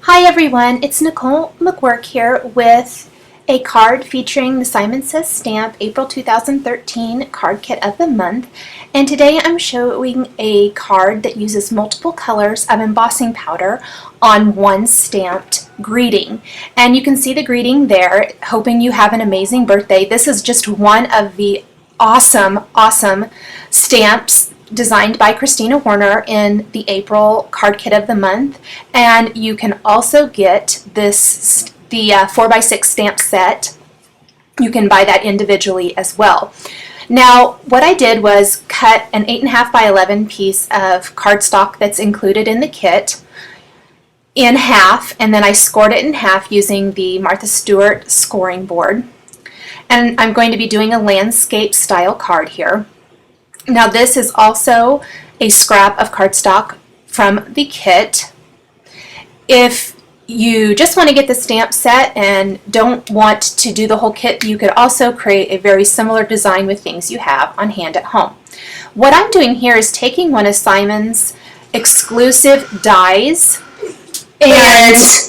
Hi everyone, it's Nichol Magouirk here with a card featuring the Simon Says stamp April 2013 card kit of the month, and today I'm showing a card that uses multiple colors of embossing powder on one stamped greeting. And you can see the greeting there, hoping you have an amazing birthday. This is just one of the awesome stamps designed by Christina Warner in the April card kit of the month, and you can also get the 4x6 stamp set. You can buy that individually as well. Now what I did was cut an 8.5 by 11 piece of cardstock that's included in the kit in half, and then I scored it in half using the Martha Stewart scoring board, and I'm going to be doing a landscape style card here. Now this is also a scrap of cardstock from the kit. If you just want to get the stamp set and don't want to do the whole kit, you could also create a very similar design with things you have on hand at home. What I'm doing here is taking one of Simon's exclusive dies and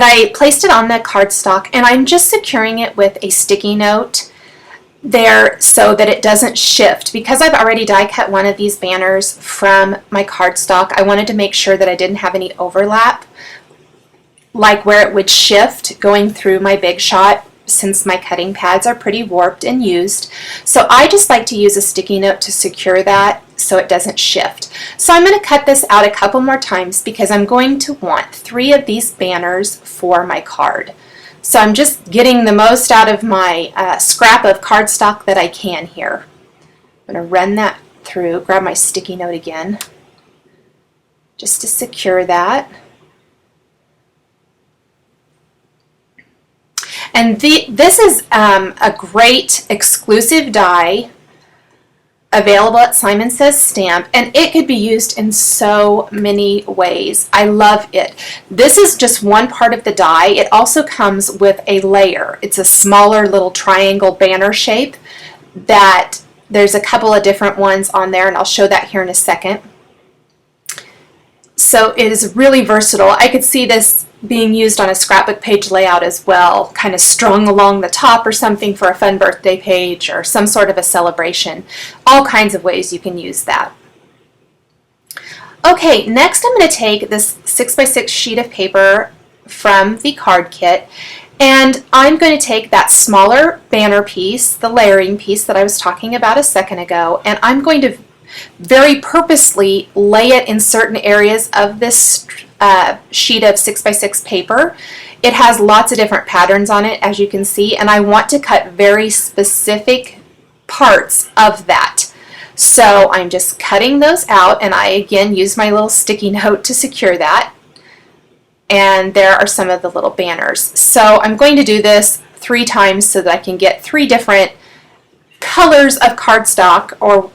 I placed it on the cardstock, and I'm just securing it with a sticky note there so that it doesn't shift. Because I've already die cut one of these banners from my cardstock, I wanted to make sure that I didn't have any overlap, like where it would shift going through my big shot, since my cutting pads are pretty warped and used. So I just like to use a sticky note to secure that so it doesn't shift. So I'm going to cut this out a couple more times because I'm going to want 3 of these banners for my card. So I'm just getting the most out of my scrap of cardstock that I can here. I'm going to run that through, grab my sticky note again, just to secure that. And this is a great exclusive die available at Simon Says Stamp, and it could be used in so many ways. I love it. This is just one part of the die. It also comes with a layer. It's a smaller little triangle banner shape that there's a couple of different ones on there, and I'll show that here in a second. So it is really versatile. I could see this being used on a scrapbook page layout as well, kind of strung along the top or something for a fun birthday page or some sort of a celebration. All kinds of ways you can use that. Okay, next I'm going to take this 6x6 sheet of paper from the card kit, and I'm going to take that smaller banner piece, the layering piece that I was talking about a second ago, and I'm going to very purposely lay it in certain areas of this sheet of 6x6 paper. It has lots of different patterns on it, as you can see, and I want to cut very specific parts of that. So I'm just cutting those out, and I again use my little sticky note to secure that. And there are some of the little banners. So I'm going to do this 3 times so that I can get 3 different colors of cardstock, or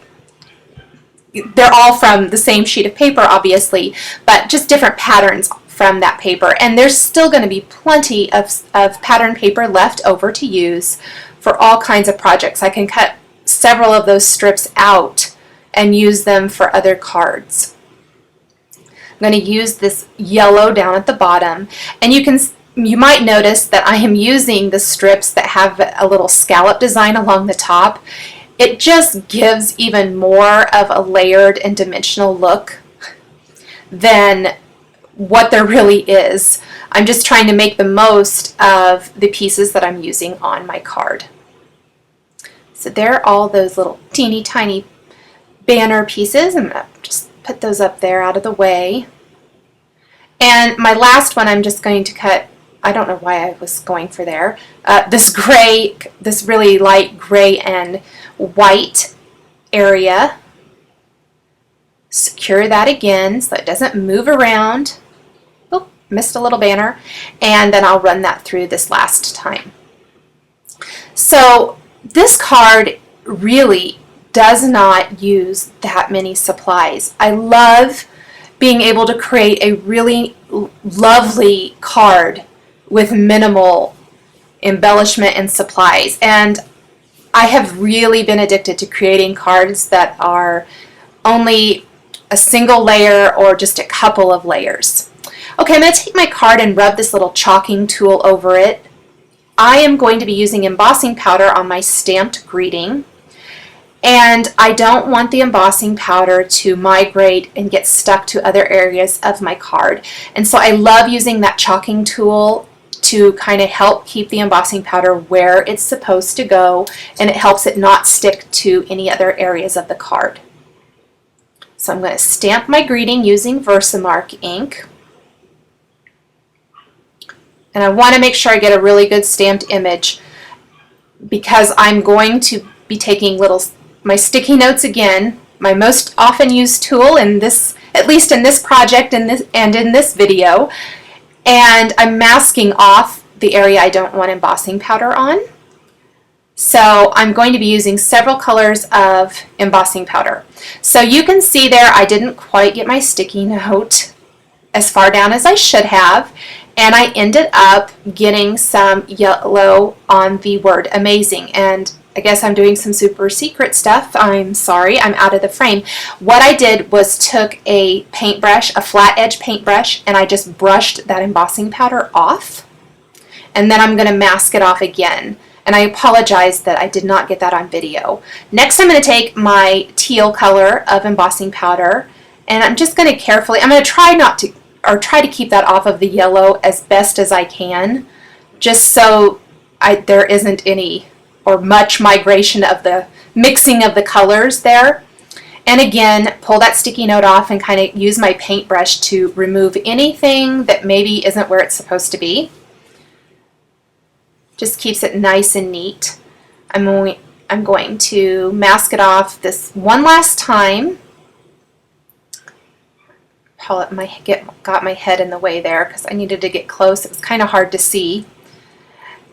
they're all from the same sheet of paper, obviously, but just different patterns from that paper. And there's still going to be plenty of pattern paper left over to use for all kinds of projects. I can cut several of those strips out and use them for other cards. I'm going to use this yellow down at the bottom, and you might notice that I am using the strips that have a little scallop design along the top. It just gives even more of a layered and dimensional look than what there really is. I'm just trying to make the most of the pieces that I'm using on my card. So there are all those little teeny tiny banner pieces. I'm going to just put those up there out of the way. And my last one, I'm just going to cut, I don't know why I was going for there, this really light gray and white area. Secure that again so it doesn't move around. Oh, missed a little banner. And then I'll run that through this last time. So this card really does not use that many supplies. I love being able to create a really lovely card with minimal embellishment and supplies. And I have really been addicted to creating cards that are only a single layer or just a couple of layers. Okay, I'm going to take my card and rub this little chalking tool over it. I am going to be using embossing powder on my stamped greeting, and I don't want the embossing powder to migrate and get stuck to other areas of my card. And so I love using that chalking tool to kind of help keep the embossing powder where it's supposed to go, and it helps it not stick to any other areas of the card. So I'm going to stamp my greeting using Versamark ink. And I want to make sure I get a really good stamped image, because I'm going to be taking my sticky notes again, my most often used tool in this, at least in this project and in this video, and I'm masking off the area I don't want embossing powder on. So I'm going to be using several colors of embossing powder. So you can see there I didn't quite get my sticky note as far down as I should have, and I ended up getting some yellow on the word amazing. And I guess I'm doing some super secret stuff. I'm sorry, I'm out of the frame. What I did was took a paintbrush, a flat edge paintbrush, and I just brushed that embossing powder off. And then I'm going to mask it off again. And I apologize that I did not get that on video. Next, I'm going to take my teal color of embossing powder, and I'm just going to carefully, I'm going to try to keep that off of the yellow as best as I can, just so there isn't any or much migration of the mixing of the colors there. And again, pull that sticky note off and kind of use my paintbrush to remove anything that maybe isn't where it's supposed to be. Just keeps it nice and neat. I'm going to mask it off this one last time. Got my head in the way there because I needed to get close. It was kind of hard to see.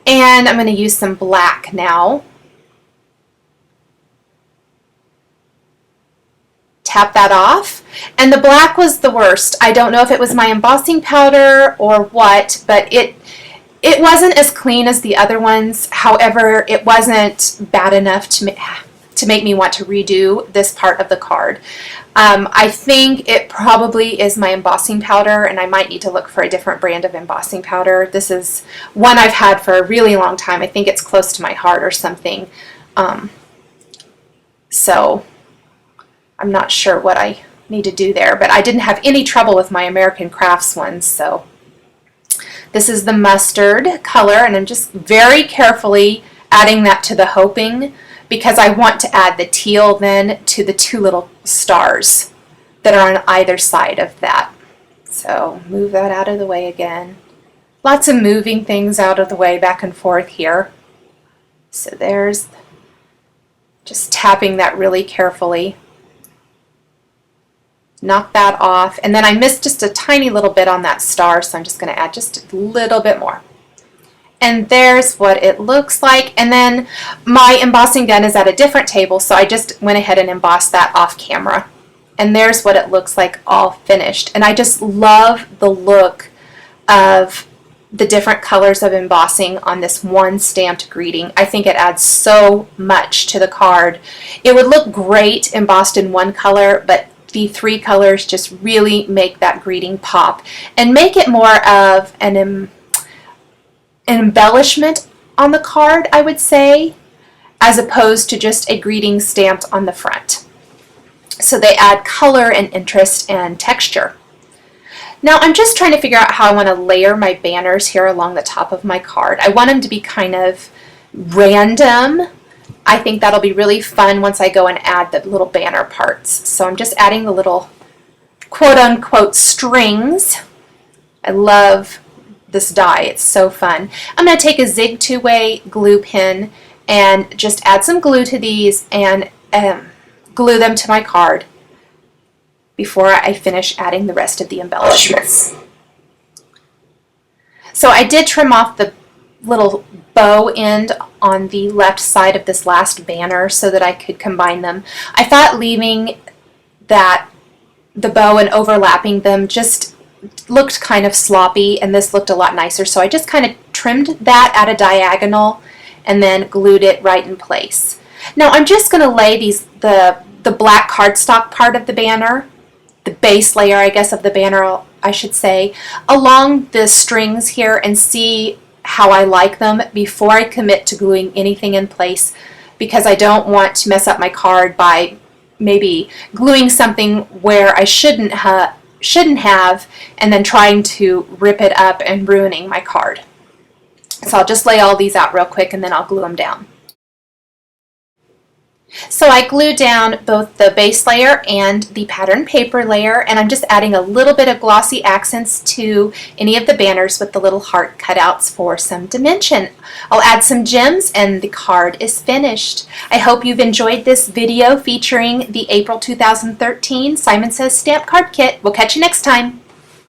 And I'm going to use some black now. Tap that off. And the black was the worst. I don't know if it was my embossing powder or what, but it wasn't as clean as the other ones. However, it wasn't bad enough to make me want to redo this part of the card. I think it probably is my embossing powder, and I might need to look for a different brand of embossing powder. This is one I've had for a really long time. I think it's close to my heart or something. So I'm not sure what I need to do there, but I didn't have any trouble with my American Crafts ones. So this is the mustard color, and I'm just very carefully adding that to the hoping, because I want to add the teal then to the two little stars that are on either side of that. So move that out of the way again. Lots of moving things out of the way back and forth here. So there's just tapping that really carefully. Knock that off, and then I missed just a tiny little bit on that star, so I'm just going to add just a little bit more. And there's what it looks like. And then my embossing gun is at a different table, so I just went ahead and embossed that off camera. And there's what it looks like all finished. And I just love the look of the different colors of embossing on this one stamped greeting. I think it adds so much to the card. It would look great embossed in one color, but the three colors just really make that greeting pop and make it more of an embellishment on the card, I would say, as opposed to just a greeting stamped on the front. So they add color and interest and texture. Now I'm just trying to figure out how I want to layer my banners here along the top of my card. I want them to be kind of random. I think that'll be really fun once I go and add the little banner parts. So I'm just adding the little quote-unquote strings. I love this die. It's so fun. I'm going to take a Zig 2-way glue pen and just add some glue to these and glue them to my card before I finish adding the rest of the embellishments. So I did trim off the little bow end on the left side of this last banner so that I could combine them. I thought leaving the bow and overlapping them just looked kind of sloppy, and this looked a lot nicer, so I just kind of trimmed that at a diagonal and then glued it right in place. Now I'm just going to lay the black cardstock part of the banner, the base layer I guess of the banner I should say, along the strings here and see how I like them before I commit to gluing anything in place, because I don't want to mess up my card by maybe gluing something where I shouldn't have, and then trying to rip it up and ruining my card. So I'll just lay all these out real quick and then I'll glue them down. So I glued down both the base layer and the pattern paper layer, and I'm just adding a little bit of glossy accents to any of the banners with the little heart cutouts for some dimension. I'll add some gems and the card is finished. I hope you've enjoyed this video featuring the April 2013 Simon Says Stamp Card Kit. We'll catch you next time.